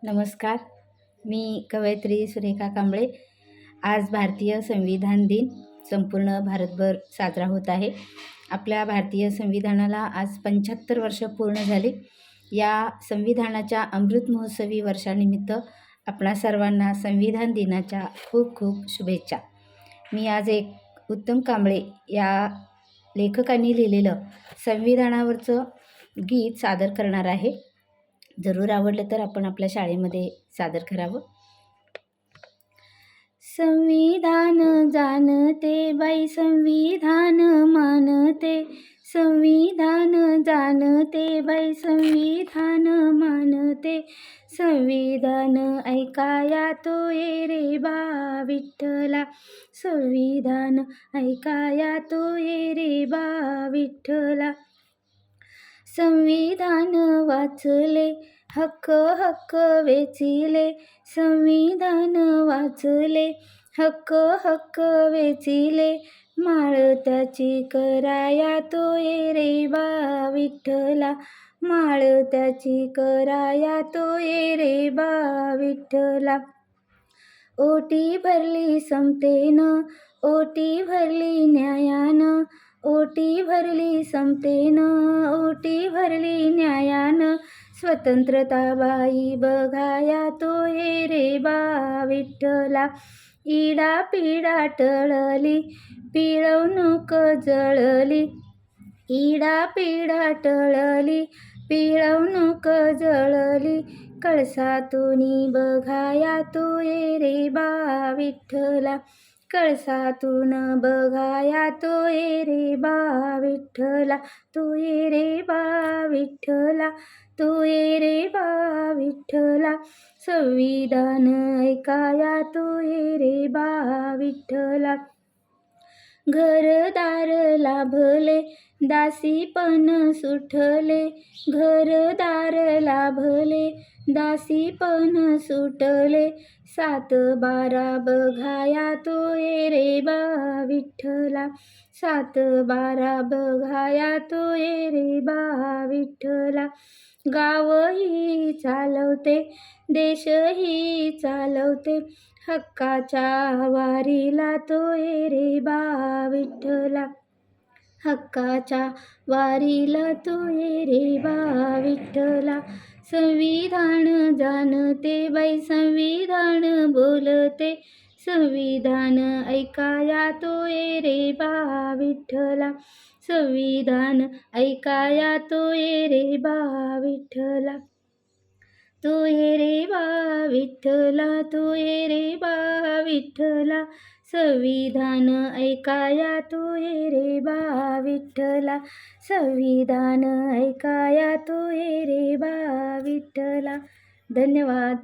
नमस्कार. मी कवयित्री सुरेखा कांबळे. आज भारतीय संविधान दिन संपूर्ण भारतभर साजरा होत आहे. आपल्या भारतीय संविधानाला आज 75 वर्ष पूर्ण झाली. या संविधानाच्या अमृत महोत्सवी वर्षानिमित्त आपणा सर्वांना संविधान दिनाच्या खूप खूप शुभेच्छा. मी आज एक उत्तम कांबळे या लेखकांनी लिहिलेलं संविधानावरचं गीत सादर करणार आहे. जरूर आवडलं तर आपण आपल्या शाळेमध्ये सादर करावं. संविधान जाणते बाई संविधान मानते, संविधान जाणते बाई संविधान मानते, संविधान ऐकाया तो ये रे बा विठ्ठला, संविधान ऐकाया तो ये रे बा विठ्ठला. संविधान वाचले हक्क हक्क वेचिले, संविधान वाचले हक्क हक्क वेचिले, माळ त्याची कराया तो ये रे बा विठ्ठला, माळ त्याची कराया तो ये रे बा विठ्ठला. ओटी भरली समतेनं, ओटी भरली न्यायानं, ओटी भरली समतेनं, ओटी भरली न्यायानं, स्वतंत्रता बाई बघाया तो ये रे बा विठ्ठला. इडा पिडा टळली, पिळवणूक जळली, इडा पिडा टळली, पिळवणूक जळली, कळसातून बघाया तो ये रे बा विठ्ठला, कळसातून बघाया तो ये रे बा विठ्ठला, तो ये रे बा विठ्ठला, तो ये रे बा विठ्ठला. संविधान ऐकाया तो ये रे बा विठ्ठला. घरदार लाभले दासीपण सुटले, घरदार लाभले दासीपण सुटले, 7/12 बघाया तो ये रे बा विठ्ठला, 7/12 बघाया तो ये रे बा विठ्ठला. गावही चालवते देशही चालवते, हक्काच्या वारीला तो ये रे बा विठ्ठला, हक्काच्या वारीला तो ये रे बा विठ्ठला. संविधान जाणते बाई संविधान बोलते, संविधान ऐकाया तो ये रे बा विठ्ठला, संविधान ऐकाया तो ये रे बा विठ्ठला, तो ये रे बा विठ्ठला, तो ये रे बा विठ्ठला. संविधान ऐकाया तो ये रे बा विठ्ठला, संविधान ऐकाया तो ये रे बा विठ्ठला. धन्यवाद.